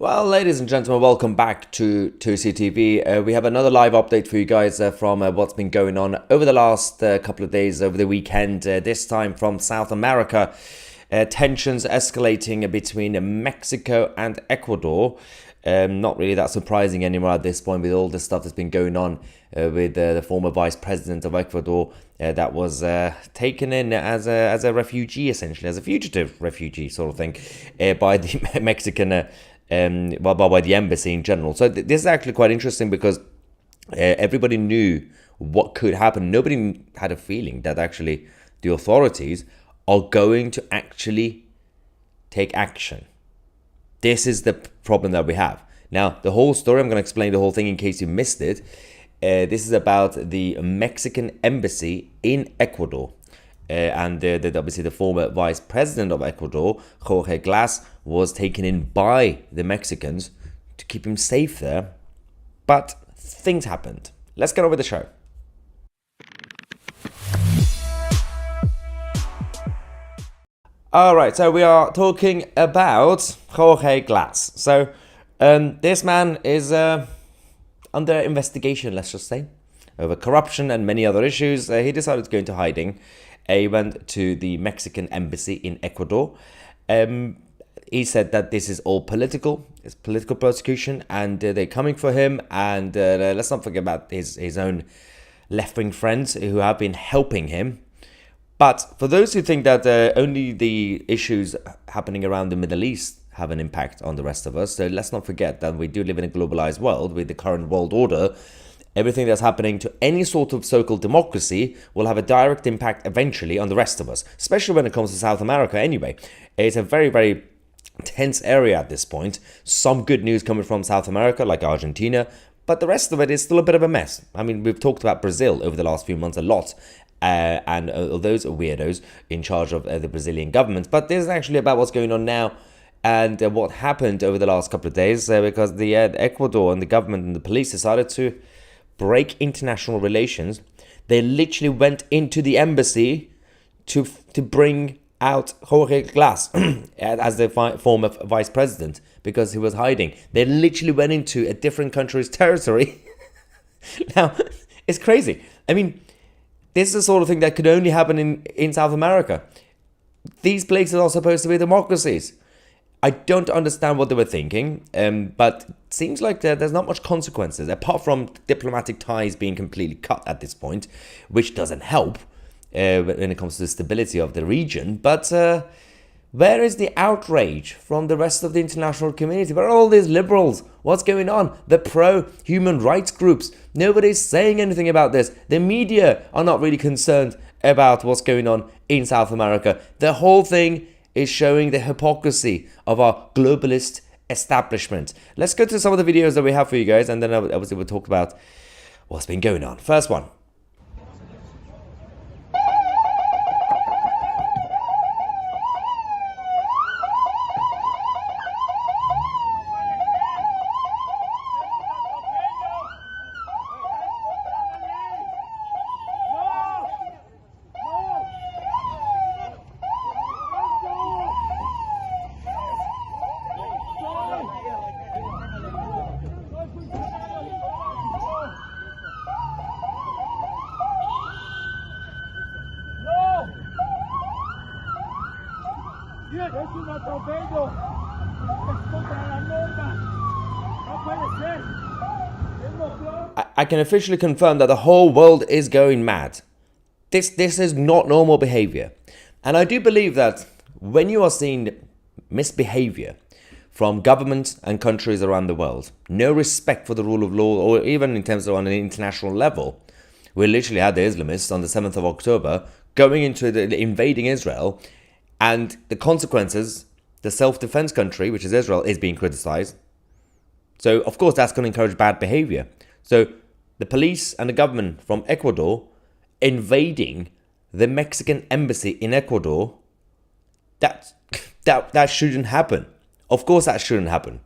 Well, ladies and gentlemen, welcome back to 2CTV. We have another live update for you guys from what's been going on over the last couple of days, over the weekend, this time from South America. Tensions escalating between Mexico and Ecuador. Not really that surprising anymore at this point with all the stuff that's been going on with the former vice president of Ecuador that was taken in as a refugee, essentially, as a fugitive refugee sort of thing by the Mexican by the embassy in general. So this is actually quite interesting because everybody knew what could happen. Nobody had a feeling that actually the authorities are going to actually take action. This is the problem that we have. Now, the whole story, I'm going to explain the whole thing in case you missed it. This is about the Mexican embassy in Ecuador. And obviously the former vice president of Ecuador, Jorge Glass, was taken in by the Mexicans to keep him safe there. But things happened. Let's get on with the show. Alright, so we are talking about Jorge Glass. So this man is under investigation, let's just say, over corruption and many other issues. He decided to go into hiding. He went to the Mexican embassy in Ecuador. He said that this is all political. It's political persecution, and they're coming for him. And let's not forget about his own left-wing friends who have been helping him. But for those who think that only the issues happening around the Middle East have an impact on the rest of us, so let's not forget that we do live in a globalized world with the current world order. Everything that's happening to any sort of so-called democracy will have a direct impact eventually on the rest of us, especially when it comes to South America anyway. It's a very, very tense area at this point. Some good news coming from South America, like Argentina, but the rest of it is still a bit of a mess. I mean, we've talked about Brazil over the last few months a lot, and those are weirdos in charge of the Brazilian government. But this is actually about what's going on now and what happened over the last couple of days, because the Ecuador and the government and the police decided to break international relations. They literally went into the embassy to bring out Jorge Glass as the former vice president because he was hiding. They literally went into a different country's territory. Now, it's crazy. I mean, this is the sort of thing that could only happen in South America. These places are supposed to be democracies. I don't understand what they were thinking, but it seems like there's not much consequences, apart from diplomatic ties being completely cut at this point, which doesn't help when it comes to the stability of the region. But where is the outrage from the rest of the international community? Where are all these liberals? What's going on? The pro-human rights groups. Nobody's saying anything about this. The media are not really concerned about what's going on in South America. The whole thing is showing the hypocrisy of our globalist establishment. Let's go to some of the videos that we have for you guys, and then obviously we'll talk about what's been going on. First one. Es un atropello. Es contra la norma. No puede ser. I can officially confirm that the whole world is going mad. This is not normal behavior. And I do believe that when you are seeing misbehavior from governments and countries around the world, no respect for the rule of law, or even in terms of on an international level, we literally had the Islamists on the 7th of October going into invading Israel, and the consequences, the self-defense country, which is Israel, is being criticized. So, of course, that's going to encourage bad behavior. So, the police and the government from Ecuador invading the Mexican embassy in Ecuador, that shouldn't happen. Of course, that shouldn't happen.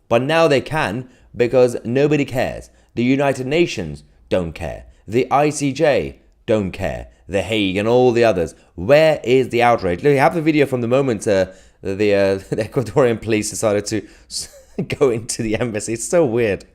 But now they can, because nobody cares. The United Nations don't care. The ICJ don't care. The Hague and all the others. Where is the outrage? Look, you have the video from the moment the Ecuadorian police decided to go into the embassy. It's so weird.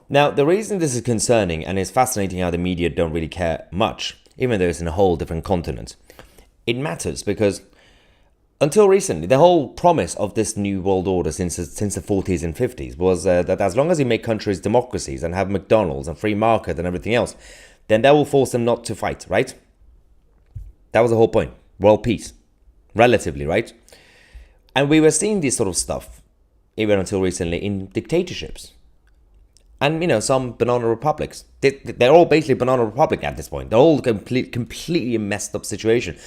Now, the reason this is concerning, and it's fascinating how the media don't really care much, even though it's in a whole different continent, it matters because until recently, the whole promise of this new world order since the 40s and 50s was that as long as you make countries democracies and have McDonald's and free market and everything else, then that will force them not to fight, right? That was the whole point. World peace. Relatively, right? And we were seeing this sort of stuff, even until recently, in dictatorships. And, you know, some banana republics. They're all basically banana republic at this point. They're all completely messed up situation.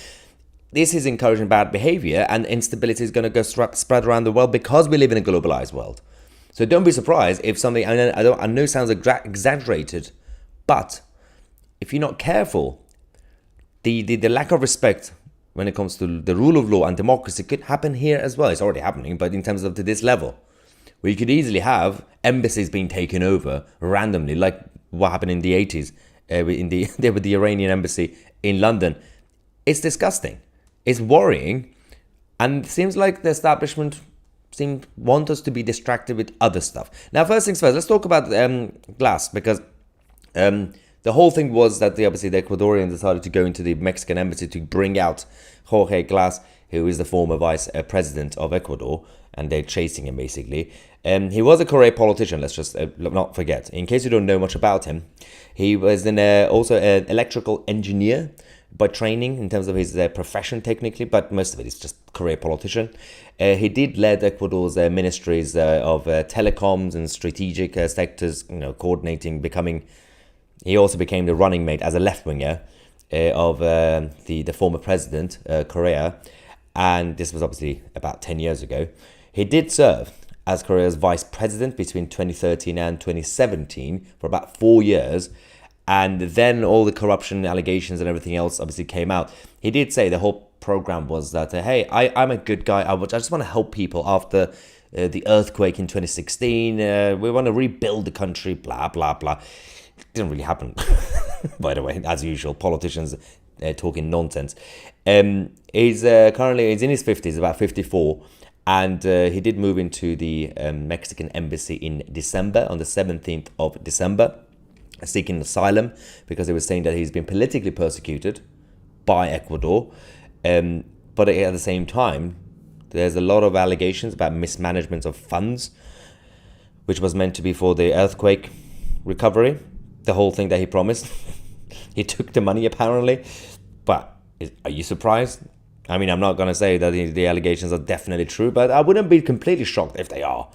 This is encouraging bad behavior, and instability is going to go spread around the world because we live in a globalized world. So don't be surprised if something, I know it sounds exaggerated, but if you're not careful, the lack of respect when it comes to the rule of law and democracy could happen here as well. It's already happening, but in terms of to this level, where you could easily have embassies being taken over randomly, like what happened in the 80s with the Iranian embassy in London. It's disgusting. It's worrying. And it seems like the establishment want us to be distracted with other stuff. Now, first things first, let's talk about glass, because the whole thing was that obviously the Ecuadorian decided to go into the Mexican embassy to bring out Jorge Glass, who is the former vice president of Ecuador, and they're chasing him basically. He was a career politician, let's just not forget. In case you don't know much about him, he was also an electrical engineer by training in terms of his profession technically, but most of it is just career politician. He did lead Ecuador's ministries of telecoms and strategic sectors, coordinating, he also became the running mate as a left-winger of the former president, Correa, and this was obviously about 10 years ago. He did serve as Korea's vice president between 2013 and 2017 for about 4 years, and then all the corruption allegations and everything else obviously came out. He did say the whole program was that, hey, I'm a good guy, I just want to help people after the earthquake in 2016, we want to rebuild the country, blah, blah, blah. It didn't really happen, by the way, as usual, politicians talking nonsense. He's in his 50s, about 54, and he did move into the Mexican embassy in December, on the 17th of December, seeking asylum because they were saying that he's been politically persecuted by Ecuador. But at the same time, there's a lot of allegations about mismanagement of funds, which was meant to be for the earthquake recovery. The whole thing that he promised. He took the money apparently. But are you surprised? I mean, I'm not going to say that the allegations are definitely true, but I wouldn't be completely shocked if they are.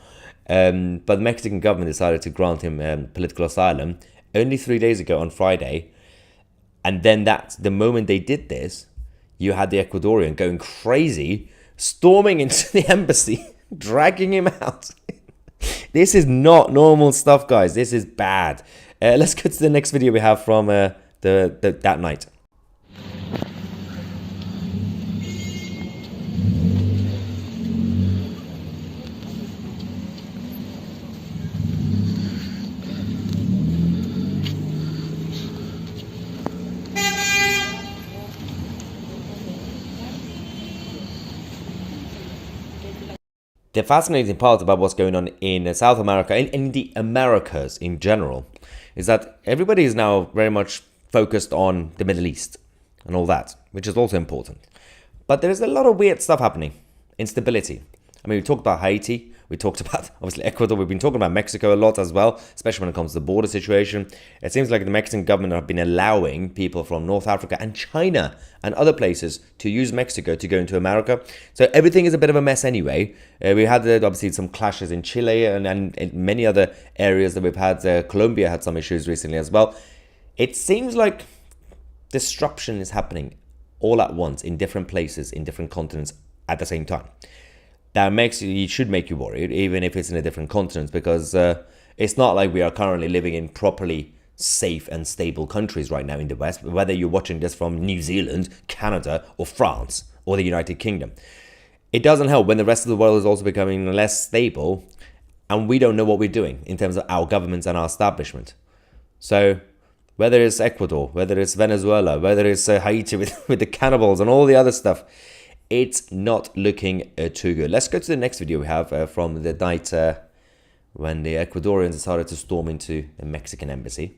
But the Mexican government decided to grant him political asylum only 3 days ago on Friday. And then the moment they did this, you had the Ecuadorian going crazy, storming into the embassy, dragging him out. This is not normal stuff, guys. This is bad. Let's go to the next video we have from that night. The fascinating part about what's going on in South America, and in the Americas in general, is that everybody is now very much focused on the Middle East and all that, which is also important. But there is a lot of weird stuff happening. Instability. I mean, we talked about Haiti. We talked about, obviously, Ecuador. We've been talking about Mexico a lot as well, especially when it comes to the border situation. It seems like the Mexican government have been allowing people from North Africa and China and other places to use Mexico to go into America. So everything is a bit of a mess anyway. We had, obviously, some clashes in Chile and many other areas that we've had. Colombia had some issues recently as well. It seems like disruption is happening all at once in different places, in different continents at the same time. That should make you worried, even if it's in a different continent, because it's not like we are currently living in properly safe and stable countries right now in the West, whether you're watching this from New Zealand, Canada, or France, or the United Kingdom. It doesn't help when the rest of the world is also becoming less stable, and we don't know what we're doing in terms of our governments and our establishment. So whether it's Ecuador, whether it's Venezuela, whether it's Haiti with the cannibals and all the other stuff, it's not looking too good. Let's go to the next video we have from the night when the Ecuadorians decided to storm into the Mexican embassy.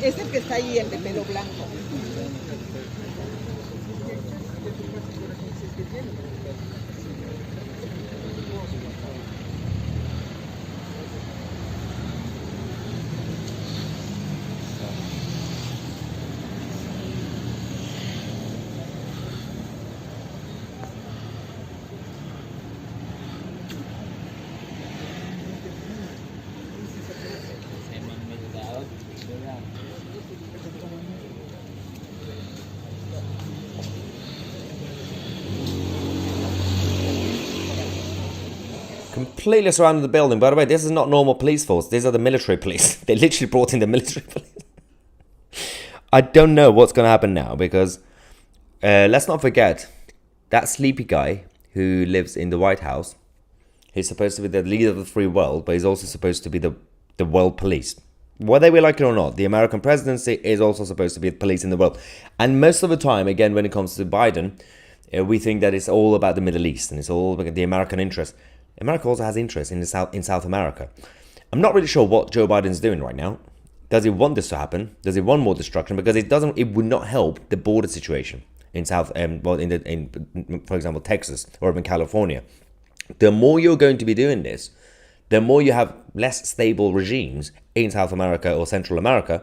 Es el que está ahí, el de pelo blanco. Completely surrounded the building. By the way, this is not normal police force. These are the military police. They literally brought in the military police. I don't know what's going to happen now because let's not forget that sleepy guy who lives in the White House. He's supposed to be the leader of the free world, but he's also supposed to be the world police. Whether we like it or not, the American presidency is also supposed to be the police in the world. And most of the time, again, when it comes to Biden, we think that it's all about the Middle East and it's all about the American interest. America also has interest in South America. I'm not really sure what Joe Biden's doing right now. Does he want this to happen? Does he want more destruction? Because it would not help the border situation in for example, Texas or even California. The more you're going to be doing this, the more you have less stable regimes in South America or Central America.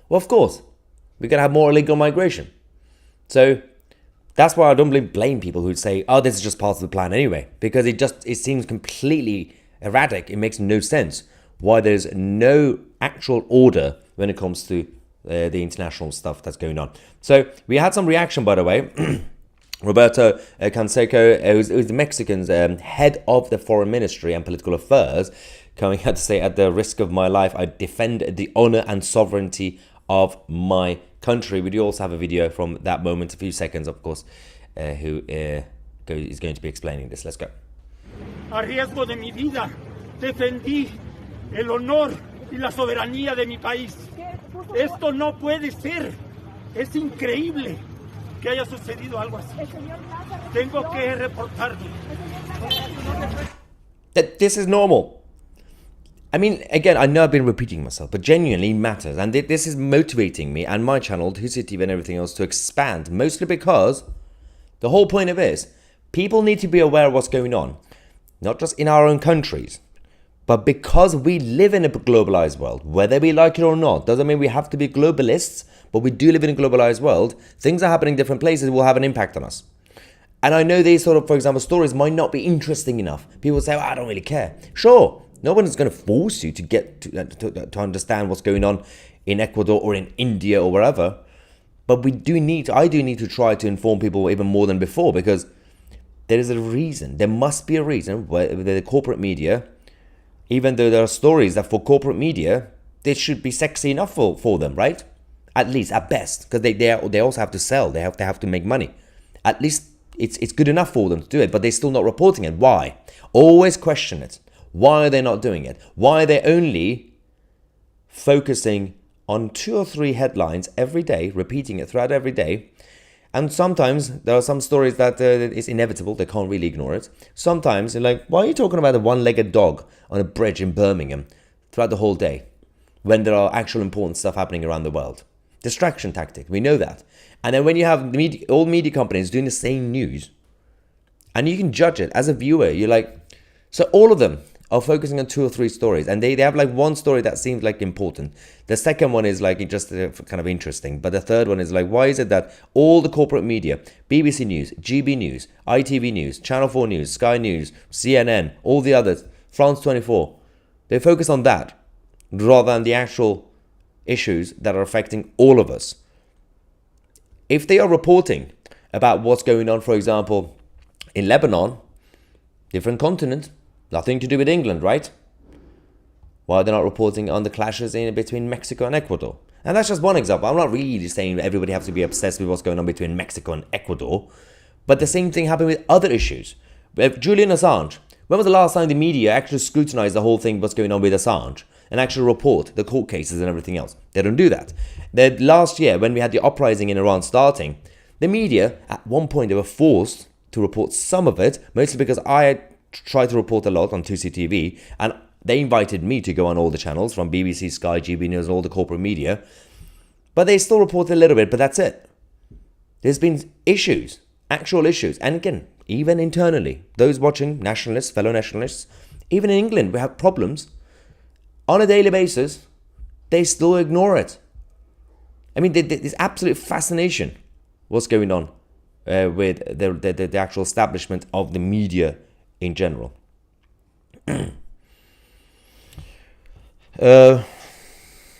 Well, of course, we're going to have more illegal migration. So that's why I don't blame people who say, oh, this is just part of the plan anyway, because it seems completely erratic. It makes no sense why there's no actual order when it comes to the international stuff that's going on. So we had some reaction, by the way. Roberto Canseco, who's the Mexican's head of the foreign ministry and political affairs, coming out to say, at the risk of my life, I defend the honor and sovereignty of my country. We do also have a video from that moment, a few seconds, of course, who is going to be explaining this. Let's go. A riesgo de mi vida, defendí el honor y la soberanía de mi país. Esto no puede ser. Es increíble que haya sucedido algo así. Tengo que reportarlo. This is normal. I mean, again, I know I've been repeating myself, but genuinely matters. And this is motivating me and my channel, Husi TV and everything else, to expand. Mostly because the whole point of it is, people need to be aware of what's going on. Not just in our own countries, but because we live in a globalized world, whether we like it or not. Doesn't mean we have to be globalists, but we do live in a globalized world. Things are happening in different places, will have an impact on us. And I know these sort of, for example, stories might not be interesting enough. People say, oh, I don't really care. Sure. No one is going to force you to get to understand what's going on in Ecuador or in India or wherever. But I do need to try to inform people even more than before, because there is a reason. There must be a reason where the corporate media, even though there are stories that for corporate media, this should be sexy enough for them, right? At least, at best, because they also have to sell. They have to make money. At least it's good enough for them to do it, but they're still not reporting it. Why? Always question it. Why are they not doing it? Why are they only focusing on 2 or 3 headlines every day, repeating it throughout every day, And sometimes there are some stories that it's inevitable, they can't really ignore it. Sometimes you're like, why are you talking about a one-legged dog on a bridge in Birmingham throughout the whole day when there are actual important stuff happening around the world? Distraction tactic, we know that. And then when you have all media companies doing the same news, and you can judge it as a viewer, you're like, so all of them are focusing on 2 or 3 stories, and they have like one story that seems like important. The second one is like just kind of interesting, but the third one is like, why is it that all the corporate media, BBC News, GB News, ITV News, Channel 4 News, Sky News, CNN, all the others, France 24, they focus on that rather than the actual issues that are affecting all of us? If they are reporting about what's going on, for example, in Lebanon, different continent, nothing to do with England, right? Why they're not reporting on the clashes in between Mexico and Ecuador? And that's just one example. I'm not really saying everybody has to be obsessed with what's going on between Mexico and Ecuador, but the same thing happened with other issues. With Julian Assange, when was the last time the media actually scrutinized the whole thing, what's going on with Assange, and actually report the court cases and everything else? They don't do that. Last year, when we had the uprising in Iran starting, the media, at one point, they were forced to report some of it, mostly because I tried to report a lot on 2CTV, and they invited me to go on all the channels, from BBC, Sky, GB News, all the corporate media. But they still report a little bit, but that's it. There's been issues, actual issues, and again, even internally, those watching, nationalists, fellow nationalists, even in England, we have problems. On a daily basis, they still ignore it. I mean, there's absolute fascination what's going on with the actual establishment of the media in general.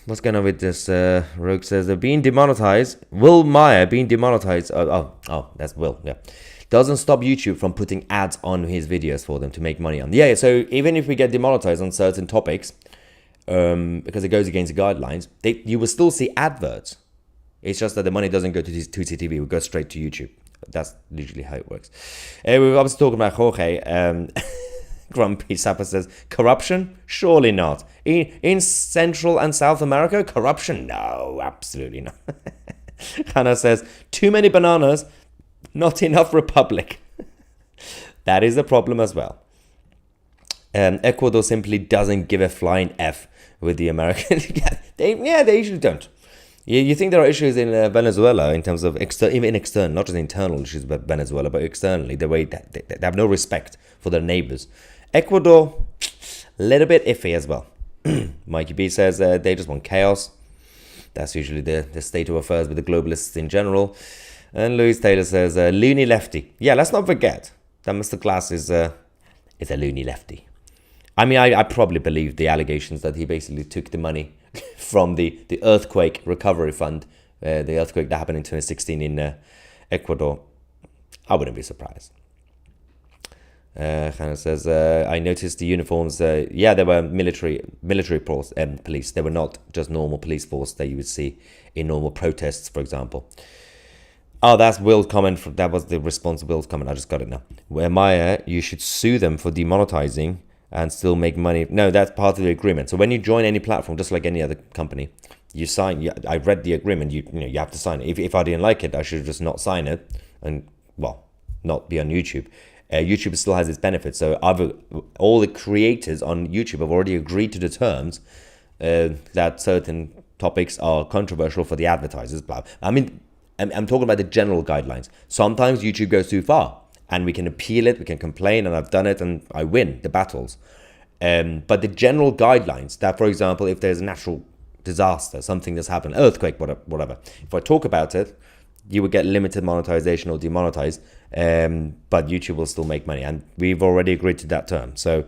What's going on with this? Rogue says they're being demonetized. Will Meyer being demonetized. Oh, that's Will. Yeah, doesn't stop YouTube from putting ads on his videos for them to make money on. Yeah, so even if we get demonetized on certain topics, because it goes against the guidelines, you will still see adverts. It's just that the money doesn't go to 2CTV, it will go straight to YouTube. That's literally how it works. We were obviously talking about Jorge. Grumpy Sapper says, corruption? Surely not. In Central and South America, corruption? No, absolutely not. Hannah says, too many bananas, not enough republic. That is a problem as well. Ecuador simply doesn't give a flying F with the Americans. They usually don't. You think there are issues in Venezuela in terms of even external, not just internal issues about Venezuela, but externally, the way that they have no respect for their neighbors. Ecuador, a little bit iffy as well. Mikey B says they just want chaos. That's usually the state of affairs with the globalists in general. And Louis Taylor says, loony lefty. Yeah, let's not forget that Mr. Glass is a loony lefty. I mean, I probably believe the allegations that he basically took the money from the earthquake recovery fund, the earthquake that happened in 2016 in Ecuador. I wouldn't be surprised. Hannah says, I noticed the uniforms. They were military police. They were not just normal police force that you would see in normal protests, for example. Oh, that's Will's comment. That was the response to Will's comment. I just got it now. Where Maya, you should sue them for demonetizing and still make money. No, that's part of the agreement. So when you join any platform, just like any other company, you sign. I read the agreement. You have to sign it. If I didn't like it, I should just not sign it and not be on YouTube. YouTube still has its benefits. So all the creators on YouTube have already agreed to the terms that certain topics are controversial for the advertisers. Blah. I mean, I'm talking about the general guidelines. Sometimes YouTube goes too far, and we can appeal it, we can complain, and I've done it, and I win the battles. But the general guidelines, that, for example, if there's a natural disaster, something that's happened, earthquake, whatever, if I talk about it, you would get limited monetization or demonetized, but YouTube will still make money, and we've already agreed to that term. So,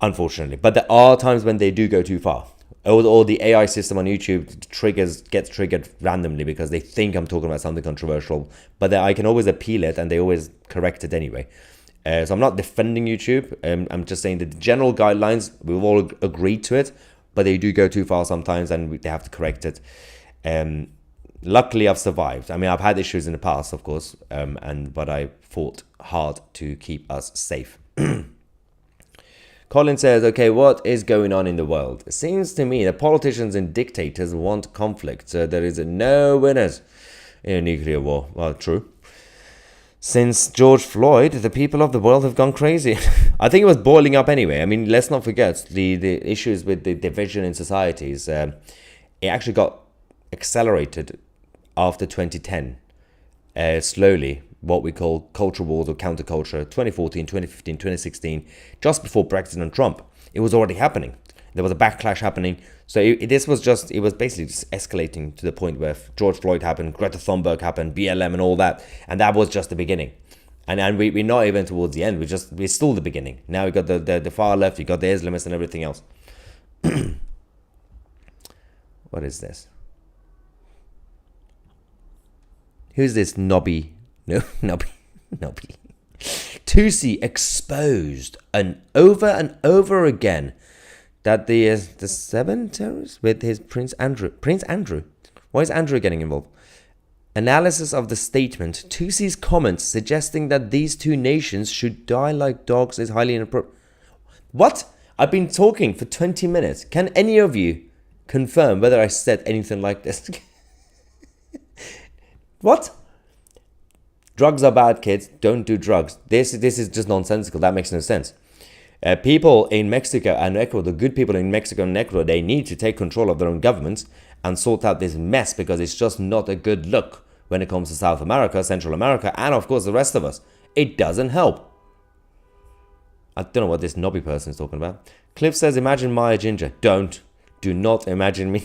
unfortunately, but there are times when they do go too far. Or the AI system on YouTube gets triggered randomly because they think I'm talking about something controversial, but I can always appeal it and they always correct it anyway. So I'm not defending YouTube. I'm just saying that the general guidelines, we've all agreed to it, but they do go too far sometimes and they have to correct it. Luckily, I've survived. I mean, I've had issues in the past, of course, but I fought hard to keep us safe. Colin says, okay, what is going on in the world? It seems to me that politicians and dictators want conflict, so there is no winners in a nuclear war. Well, true. Since George Floyd, the people of the world have gone crazy. I think it was boiling up anyway. I mean, let's not forget the issues with the division in societies. It actually got accelerated after 2010. Slowly, what we call culture wars or counterculture, 2014, 2015, 2016, just before Brexit and Trump. It was already happening. There was a backlash happening. So it was basically just escalating to the point where George Floyd happened, Greta Thunberg happened, BLM and all that. And that was just the beginning. And we're not even towards the end. We're still the beginning. Now we got the far left, you got the Islamists and everything else. What is this? Who's this knobby? No, knobby. Tutsi exposed and over again that the 7 terrorists with his Prince Andrew. Why is Andrew getting involved? Analysis of the statement. Tutsi's comments suggesting that these two nations should die like dogs is highly inappropriate. What? I've been talking for 20 minutes. Can any of you confirm whether I said anything like this? What? Drugs are bad, kids. Don't do drugs. This is just nonsensical. That makes no sense. People in Mexico and Ecuador, the good people in Mexico and Ecuador, they need to take control of their own governments and sort out this mess, because it's just not a good look when it comes to South America, Central America, and of course the rest of us. It doesn't help. I don't know what this knobby person is talking about. Cliff says, imagine Maya Ginger. Do not imagine me.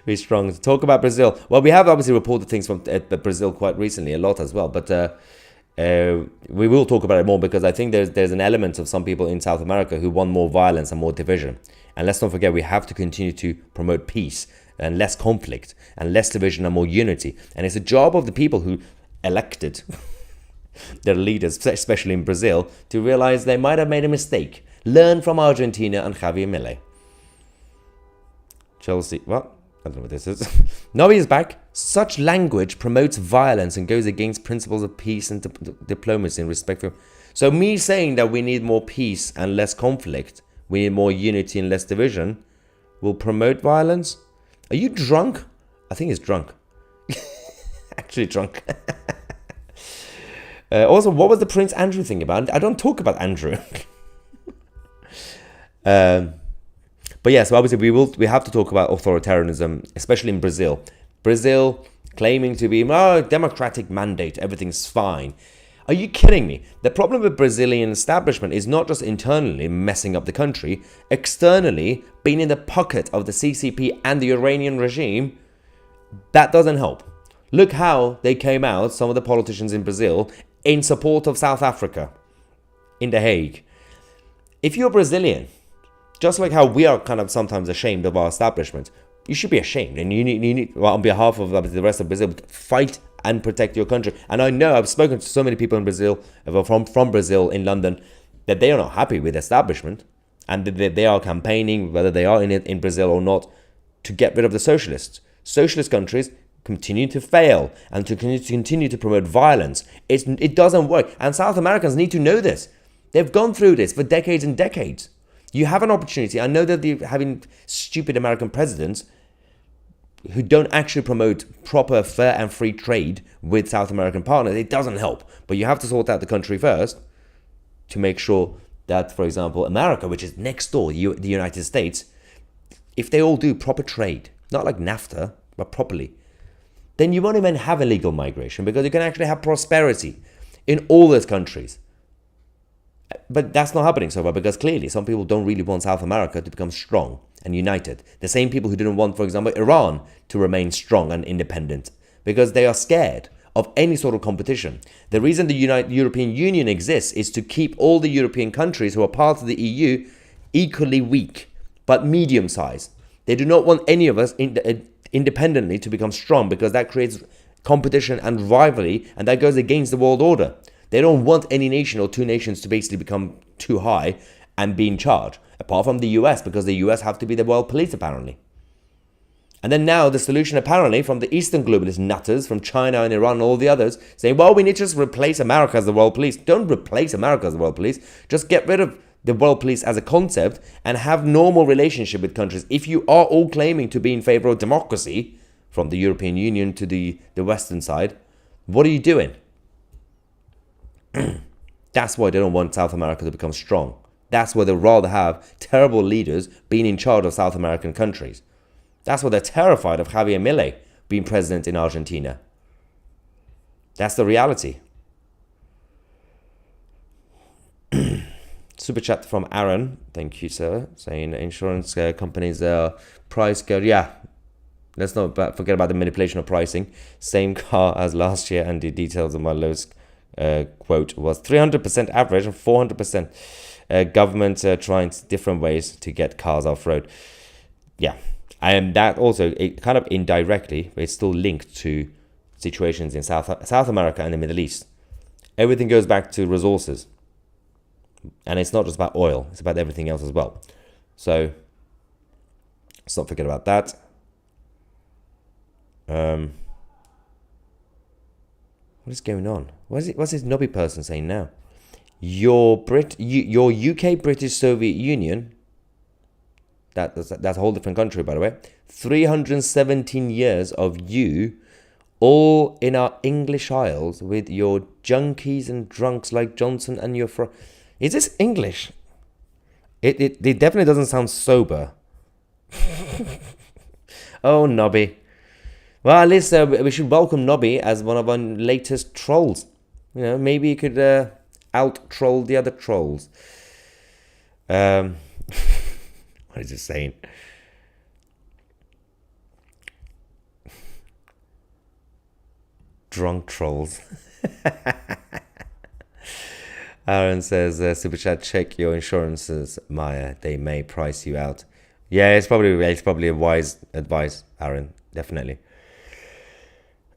Be strong. Talk about Brazil. Well, we have obviously reported things from Brazil quite recently, a lot as well. But we will talk about it more, because I think there's an element of some people in South America who want more violence and more division. And let's not forget, we have to continue to promote peace and less conflict and less division and more unity. And it's a job of the people who elected their leaders, especially in Brazil, to realize they might have made a mistake. Learn from Argentina and Javier Milei. Chelsea, what? I don't know what this is. Nobby is back. Such language promotes violence and goes against principles of peace and diplomacy and respect for... So me saying that we need more peace and less conflict, we need more unity and less division, will promote violence? Are you drunk? I think he's drunk. Actually drunk. Also, what was the Prince Andrew thing about? I don't talk about Andrew. But yes, so obviously we have to talk about authoritarianism, especially in Brazil. Brazil claiming to be democratic mandate, everything's fine. Are you kidding me? The problem with Brazilian establishment is not just internally messing up the country, externally being in the pocket of the CCP and the Iranian regime. That doesn't help. Look how they came out, some of the politicians in Brazil, in support of South Africa in The Hague. If you're Brazilian, just like how we are kind of sometimes ashamed of our establishment, you should be ashamed. And you need well, on behalf of the rest of Brazil, fight and protect your country. And I know I've spoken to so many people in Brazil, from Brazil in London, that they are not happy with the establishment. And that they are campaigning, whether they are in Brazil or not, to get rid of the socialists. Socialist countries continue to fail and to continue to promote violence. It doesn't work. And South Americans need to know this. They've gone through this for decades and decades. You have an opportunity. I know that they're having stupid American presidents who don't actually promote proper, fair and free trade with South American partners. It doesn't help. But you have to sort out the country first to make sure that, for example, America, which is next door, the United States, if they all do proper trade, not like NAFTA, but properly, then you won't even have illegal migration, because you can actually have prosperity in all those countries. But that's not happening so far, because clearly some people don't really want South America to become strong and united. The same people who didn't want, for example, Iran to remain strong and independent, because they are scared of any sort of competition. The reason the European Union exists is to keep all the European countries who are part of the EU equally weak, but medium sized. They do not want any of us independently to become strong, because that creates competition and rivalry, and that goes against the world order. They don't want any nation or two nations to basically become too high and be in charge, apart from the US, because the US have to be the world police apparently. And then now the solution apparently from the Eastern globalist nutters, from China and Iran and all the others, saying, well, we need to just replace America as the world police. Don't replace America as the world police. Just get rid of the world police as a concept and have normal relationship with countries. If you are all claiming to be in favor of democracy, from the European Union to the Western side, What are you doing? That's why they don't want South America to become strong. That's why they'd rather have terrible leaders being in charge of South American countries. That's why they're terrified of Javier Milei being president in Argentina. That's the reality. Super chat from Aaron. Thank you, sir. Saying insurance companies price go. Yeah, let's not forget about the manipulation of pricing. Same car as last year, and the details of my lowest quote was 300% average and 400%. Government trying different ways to get cars off road. Yeah, and that also, it kind of indirectly, it's still linked to situations in South America and the Middle East. Everything goes back to resources. And it's not just about oil, it's about everything else as well. So let's not forget about that. What is going on? What's this knobby person saying now? Your UK British Soviet Union, that's a whole different country, by the way. 317 years of you all in our English Isles with your junkies and drunks like Johnson and your Is this English? It definitely doesn't sound sober. Oh, Nobby. Well, at least we should welcome Nobby as one of our latest trolls. You know, maybe he could out-troll the other trolls. What is it saying? Drunk trolls. Aaron says, super chat, check your insurances, Maya. They may price you out. Yeah, it's probably a wise advice, Aaron. Definitely.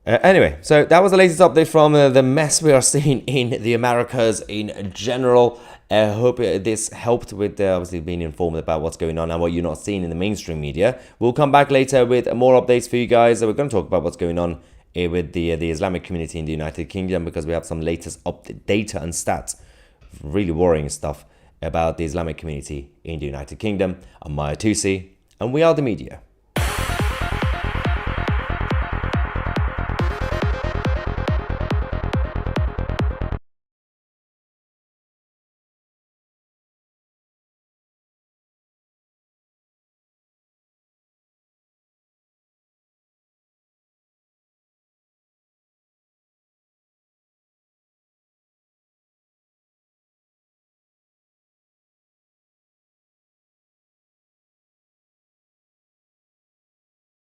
Anyway, so that was the latest update from the mess we are seeing in the Americas in general. I hope this helped with obviously being informed about what's going on and what you're not seeing in the mainstream media. We'll come back later with more updates for you guys. We're going to talk about what's going on with the Islamic community in the United Kingdom, because we have some latest data and stats, really worrying stuff about the Islamic community in the United Kingdom. I'm Maya Tusi, and we are the media.